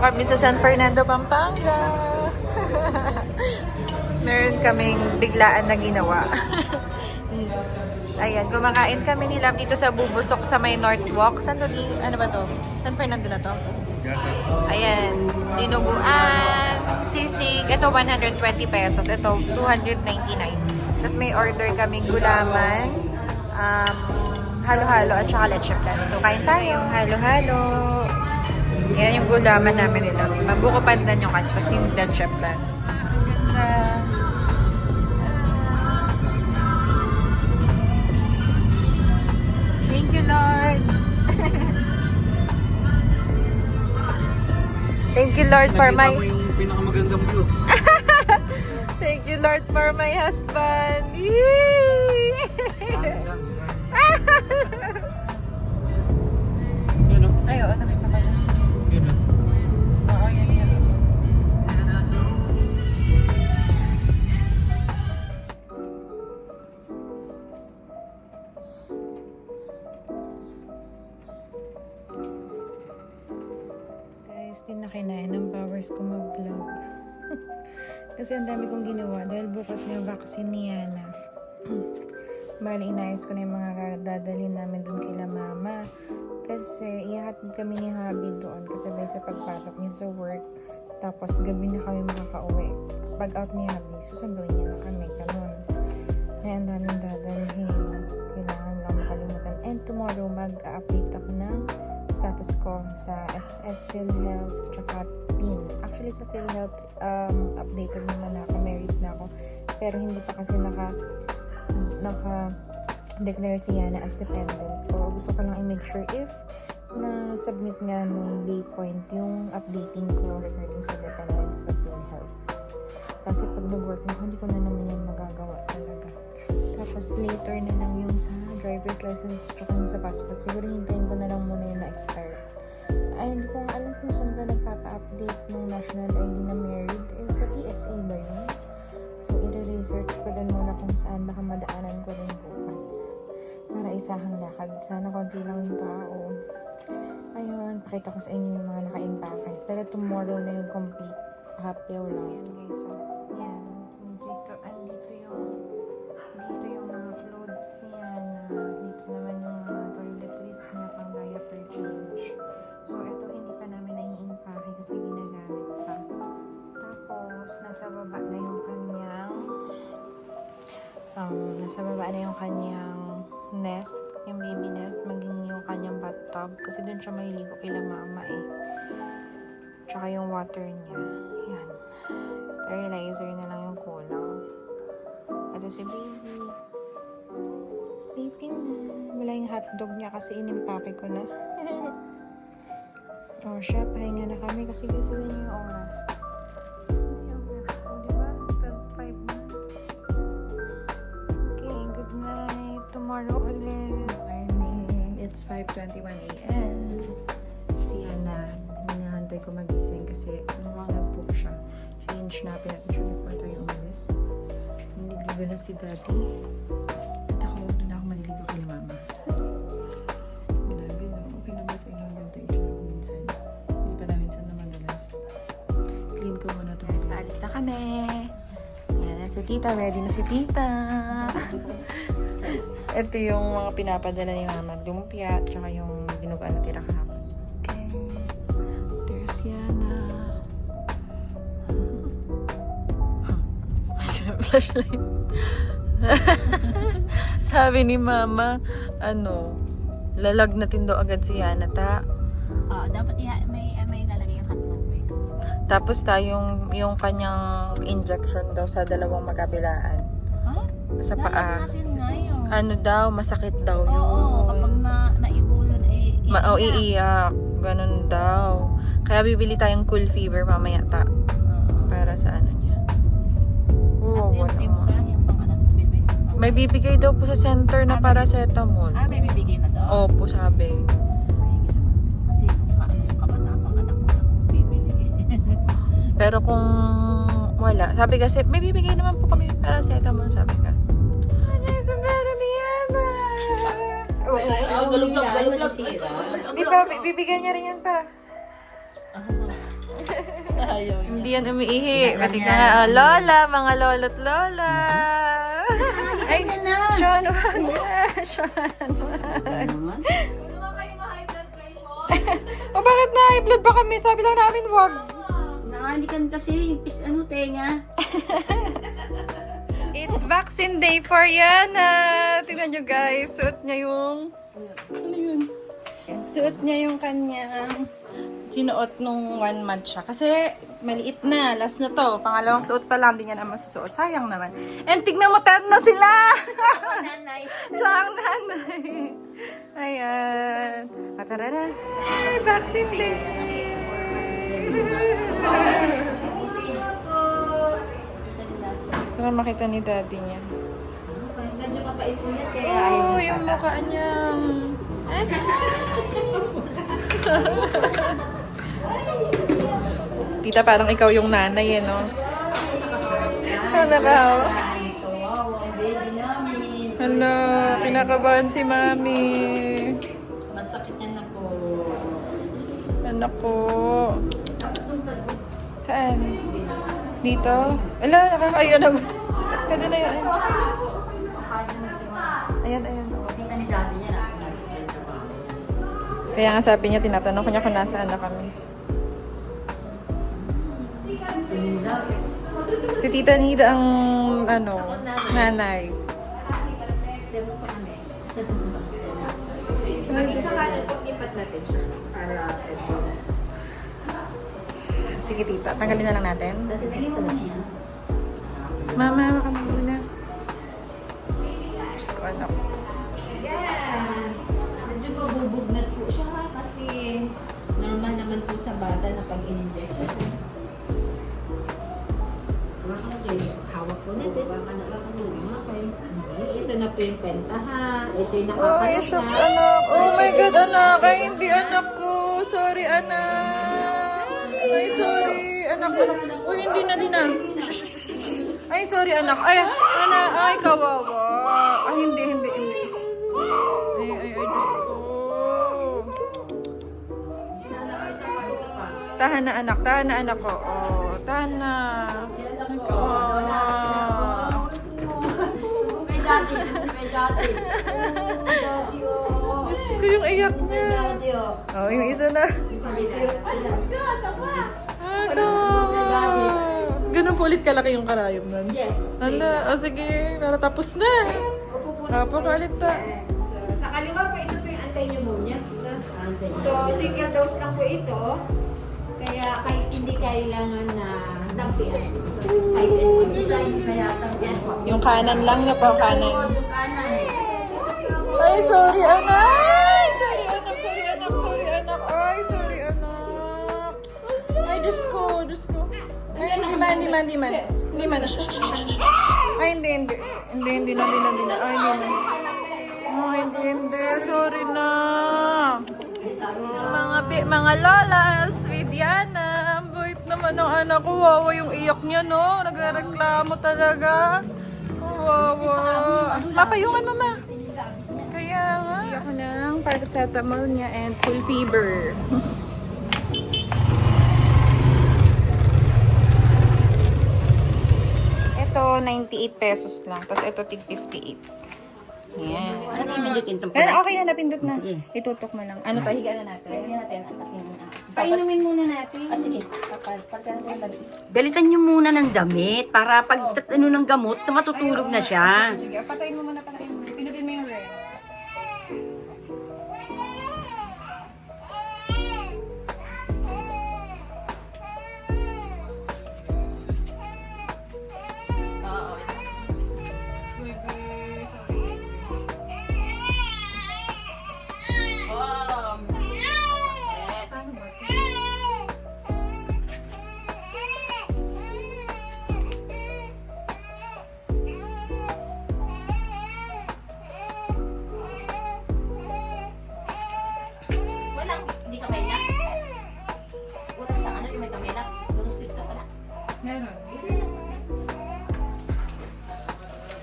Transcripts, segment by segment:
kami sa San Fernando, Pampanga. Meron kaming biglaan na ginawa. Ayan, kumakain kami ni Love dito sa Bubusok sa may North Walk. San to di? Ano ba to? San Fernando na to? Ayan, dinuguan, sisig. Ito 120 pesos. Ito 299. Tapos may order kaming gulaman, halo-halo at saka leche plan. So kain tayo, halo-halo. Yan yung gulaman namin nila. Mabuko pandan yung kanya. Tapos yung leche plan. Thank you, Lord. Thank you, Lord, for my... Nakita mo yung pinakamagandang view. Thank you, Lord, for my husband. Yay! Yan o. Ay, oo, nakita ko na. Yan o. Oo, yan. Guys, din na kinain ng powers ko mag-vlog. Kasi ang dami kong ginawa dahil bukas nga vaccine ni Yana. Bali, inayos ko na yung mga dadalhin namin dun kila mama. Kasi ihahatid kami ni Habi doon kasabay sa pagpasok niya sa work. Tapos gabi na kami makaka-uwi. Pag out ni Habi, susunduin niya na kami. Ganun. Kaya ang daming dadalhin. Kailangan lang makalimutan. And tomorrow, mag-update ako ng status ko sa SSS PhilHealth tsaka TEEN. Actually sa PhilHealth, updated naman na ako, married na ako. Pero hindi pa kasi naka-declare si Yana as dependent. So gusto ko lang i-make sure if na-submit nga nung day point yung updating ko regarding sa dependence sa PhilHealth. Kasi pag nag-work na hindi ko na naman yung magagawa talaga. Tapos later na lang yung sa driver's license tsaka yung sa passport. Siguro hintayin ko na lang muna yung na-expire. Ay, hindi ko nga alam kung saan ba nagpapa-update ng national ID na married. Eh, sa PSA ba yun? So, i-research ko din muna kung saan. Baka madaanan ko rin bukas. Para isahang lakad. Sana konti lang yung tao. Ayun, pakita ko sa inyo yung mga naka-impake. Pero tomorrow na yung complete. Happy lang. Ayan guys, so, yan. Dito yung mga clothes niya na dito naman yung mga toiletries niya pang diaper change. So, ito hindi pa namin nai-impake kasi ginagamit pa. Tapos, nasa baba na yung kanyang nest, yung baby nest, maging yung kanyang bathtub kasi dun siya maliligo kila mama eh. Tsaka yung water niya. Yan. Sterilizer na lang yung kulang. Ito si baby. Sleeping na. Wala yung hotdog niya kasi inimpake ko na. O siya, pahinga na kami kasi gusto na niyo yung oras. Diba? 12:05 na. Okay, good night. Tomorrow ulit. Morning. It's 5:21 a.m. Siya na. Hinahantay ko magising kasi lumangag po siya. Change na natin siya before tayo umalis. Nililigo na si daddy. At ako, doon ako maliligo kay mama. Grabe no? Okay na ba sa inyo ganito itsura ko minsan? Hindi pa na minsan na madalas. Clean ko muna ito. Alis na kami. Yan na si tita. Ready na si tita. Ito yung mga pinapadala ni mama. Lumpia. Tsaka yung dinugaan na tira kahapon. Okay. There's Yana. Flashlight. Sabi ni mama, lalagnatin daw agad si Yana ta. Dapat may lalagay yung hotdog. Tapos yung kanyang injection daw sa dalawang magkabilaan. Huh? Sa paa. Natin ngayon. Ano daw, masakit daw yun. Oo, kapag naibo yun, iiyak. Ganun daw. Kaya bibili tayong cool fever mamaya ta. Para sa ano niya. Oo, wala mo. May bibigay daw po sa center na paracetamol. May bibigay na daw? Opo, sabi. Kasi kung kabataan pang anak mo lang bibili. Pero kung wala, sabi kasi, may bibigay naman po kami paracetamol, sabi ka. Ano yung sombrero ni Yana? Galuglag. Di ba, bibigyan niya rin yan pa. Ayaw niya. Hindi yan umiihi. Yan, Pati ka yan. nga, oh, lola, mga lolo't lola. Ay, yan na. Sean, wag na. Sean, wag. Ano naman? O bakit na high blood ba kami? Sabi lang namin wag. Nakalikan kasi yung tenga. It's vaccine day for Yana. Tingnan nyo guys, suot niya yung... Ano yun? Suot niya yung kanyang... Sinuot nung 1 month siya. Kasi maliit na. Last na to. Pangalawang suot pa lang. Hindi niya naman susuot. Sayang naman. And tignan mo, terno sila! Nanay. Siya ang nanay. Ayan. Atarara. Ay, vaccine day! Para makita ni daddy niya. Medyo mapait po yan, kaya Oh, yung mukha niya. Ay. Tita, parang ikaw yung nanay eh, no? Ano ka? Wow, ang baby namin. Hala, kinakabahan si mami. Masakit yan na po. Anak ko. Saan? Dito? Ala, nakakaya naman. Pwede na yan. Ayan, ayan. Kita ni daddy niya na nasa trabaho. Kaya nga sabi niya, tinatanong ko niya kung nasaan na kami. Sa nila. Si Tita Nida ang, ano, nanay. Demo pa kami. Sa kanan po, ipat natin siya. Para ito. Sige, Tita. Tanggalin na lang natin. Tingin mo na yan. Mama, maka muna. Diyos ko, anak. Medyo mabubugnat po siya ha, kasi normal naman po sa bata na pag-injection. Hawak po natin. Okay. Ito na po yung penta ha. Ito yung Ay, nakakalat shucks, na. anak. Oh my God, anak. Ay, hindi anak ko. Sorry, anak. Ay, sorry. Anak ko. Uy, hindi na, din na. Ay, sorry, anak. Ay, anak. Ay, kawawa. Ay, hindi. Ay, Diyos ko. Tahan na, anak. ko. Oh, tahan na. Oh. Kay daddy. Kay daddy. Oh, daddy, oh. Diyos ko yung iyak niya. Daddy, oh. Oh, yung isa na. Ganun po ulit kalaki yung karayom nun. Yes. Hala, sige, para tapos na. Upo po Apo ka ulit ta. Sa kaliwa po, ito po yung anti-pneumonia. So, single dose lang po ito. Kaya hindi kailangan na dampihan. 5 and 1. Isa yata. Yes po. Yung kanan lang na po, kanan. Yung kanan. Ay, sorry anak! Ay, sorry anak. Ay, sorry anak. Ay, Diyos ko. Ay, hindi man. Ay, hindi. Hindi na. Ay, hindi. Sorry na. Mga lolas, with Yana. Ang bait naman ng anak ko. Wawa yung iyak niya, no? Nagreklamo talaga. Wawa. Papayungan, mama. Kaya nga. Iyak ko ng paracetamol niya and full fever. Ito, 98 pesos lang. Tapos ito, tig 58. Yan. Ano yung minutin itong Yan, okay na, napindot na. Sige. Itutok mo lang. Ano to, higa na natin. Painumin muna natin. Sige. Galitan niyo muna ng damit para pag ng gamot, matutulog na siya. Sige, patayin mo muna. Pindutin mo yung red. Hindi ka may na. Una sa ano, may kamay na. Lulus dito pala. Meron.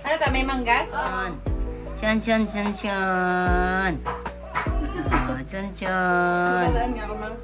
Ano ta, may manggas? Chan. Chan. Palaan nga ako, ma'am.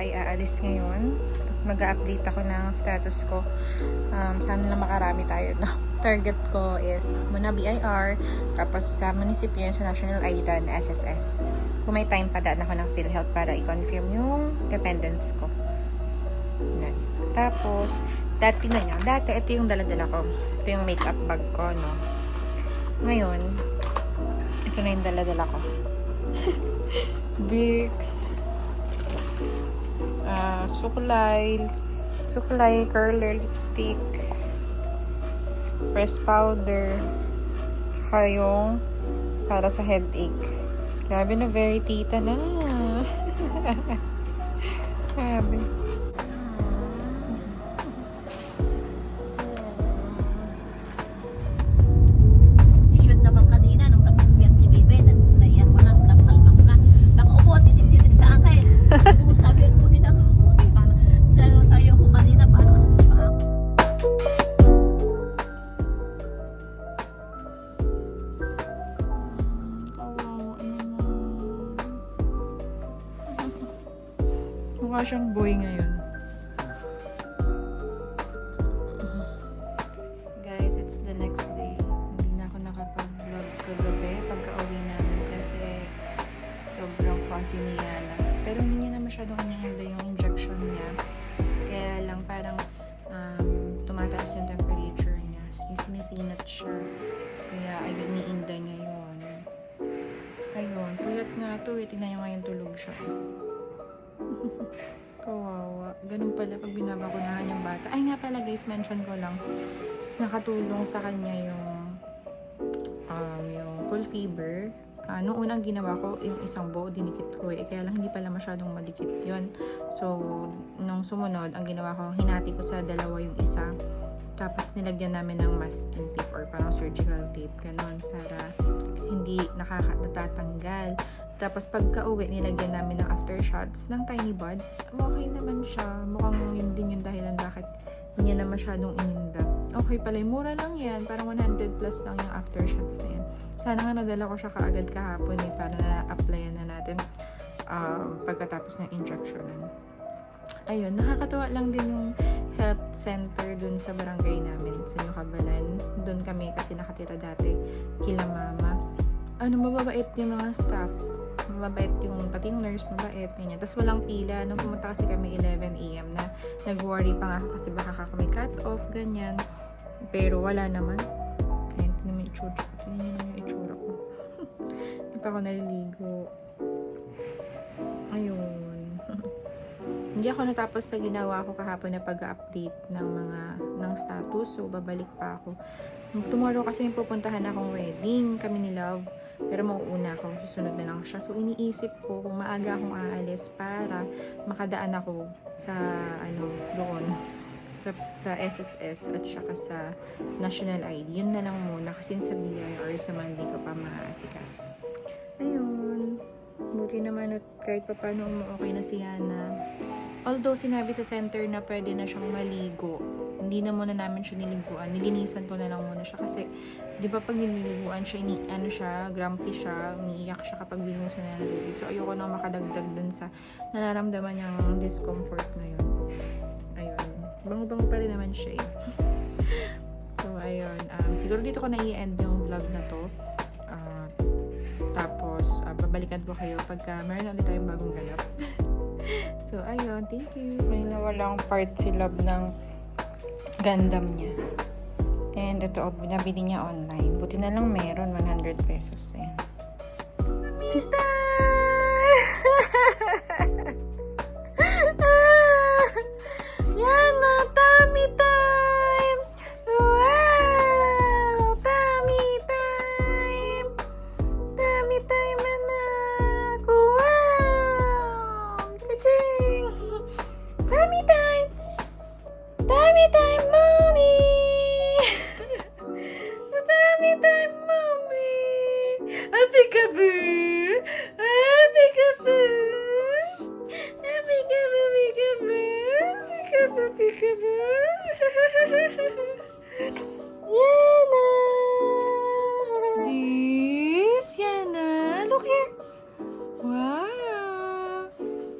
ay aalis ngayon. Mag-update ako ng status ko. Sana lang makarami tayo. No? Target ko is muna BIR, tapos sa munisipyo sa National ID na SSS. Kung may time pa daan ako ng PhilHealth para i-confirm yung dependence ko. Yan. Tapos, dati ito yung dala-dala ko. Ito yung makeup bag ko, no? Ngayon, ito na yung dala-dala ko. Vicks, Suklay curler lipstick, press powder, tsaka yung para sa headache. Grabe na, very tita na. Grabe. Decision naman kanina nung kapag si Bibe, naiyan mo na, nakalma ko na. Nakaupo, titig-titig sa akin. Kung sabi ko din ako, sayo ko kanina, paano nagsima ako? Mukha siyang boy ngayon. Guys, it's the next day. Hindi na ako nakapag-vlog kagabi pagka-uwi namin kasi sobrang fussy ni Yana. Pero hindi niya na masyadong inihinda yung injection niya. Kaya lang parang tumataas yung temperature niya. Sinisinat siya. Kaya ayun, iniinda niya yun. Ayun, puyat nga to eh. Tingnan niyo ngayon tulog siya. Kawawa. Ganun pala pag binabakunahan yung bata. Ay nga pala guys, mention ko lang. Nakatulong sa kanya yung full fever. Noong unang ginawa ko, yung isang bow, dinikit ko eh. Kaya lang hindi pala masyadong madikit yun. So, nung sumunod, ang ginawa ko, hinati ko sa dalawa yung isa. Tapos nilagyan namin ng masking tape or parang surgical tape. Ganon. Para hindi natatanggal. Tapos pagka-uwi, nilagyan namin ng aftershots ng Tiny Buds. Okay naman siya. Mukhang yun din yung dahilan bakit hindi niya na masyadong ininda. Okay pala, mura lang yan. Parang 100 plus lang yung aftershots na yan. Sana nga nadala ko siya kaagad kahapon eh, para na-applyan na natin pagkatapos ng injection. Ayun, nakakatawa lang din yung health center dun sa barangay namin, sa New Cabalan. Dun kami kasi nakatira dati, kila mama. Mababait yung mga staff. Mababait yung, pati yung nurse, mabait, ganyan. Tapos walang pila. Nung pumunta kasi kami 11 AM na, nag-worry pa nga ako kasi baka kami cut off, ganyan. Pero wala naman. Ayun, tingnan mo yung itsura ko. Tingnan nyo naman yung itsura ko. Hindi pa ako naliligo. Ayun. Hindi ako natapos sa ginawa ko kahapon na pag-update ng status. So, babalik pa ako. Tomorrow kasi may pupuntahan akong wedding. Kami ni Love. Pero mauuna ako. Susunod na lang siya. So, iniisip ko kung maaga akong aalis para makadaan ako sa, doon. Sa SSS at saka sa National ID. Yun na lang muna. Kasi sa BI or sa Monday ko pa maaasikaso. Ayun. Buti naman at kahit pa paano okay na si Yana. Although sinabi sa center na pwede na siyang maligo, hindi na muna namin siya niliguan. Nilinisan ko na lang muna siya kasi di ba pag nililiguan siya, grumpy siya, umiiyak siya kapag binuhusan na ng tubig. So ayoko na makadagdag dun sa nararamdaman niyang discomfort ngayon. Ayun. Bango-bango pa rin naman siya eh. So ayun. Siguro dito ko na i-end yung vlog na to. Tapos, babalikan ko kayo pagka meron ulit tayong bagong ganap. So, ayun. Thank you. May nawalang part si Love ng Gundam niya. And ito, binabili niya online. Buti na lang meron, 100 pesos. Ayan. Mamita! Yana, tummy time! Wow! Tummy time! Tummy time, anak! Wow! Cha-ching! Tummy time! Tummy time, mommy! Tummy time, mommy! A peekaboo! A peekaboo! A peekaboo, peekaboo! Peekaboo, peekaboo! Yana! What's this? Yana, look here! Wow!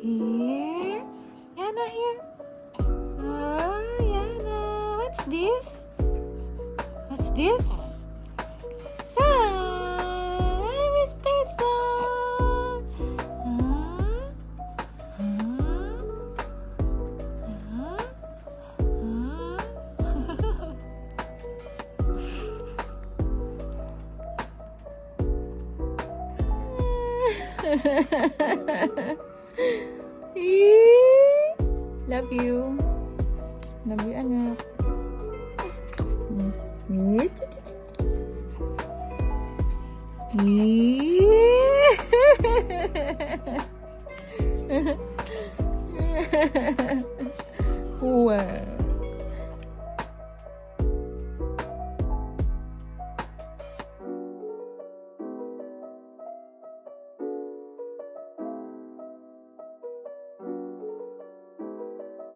Here? Love you. Love you, anak. Wow.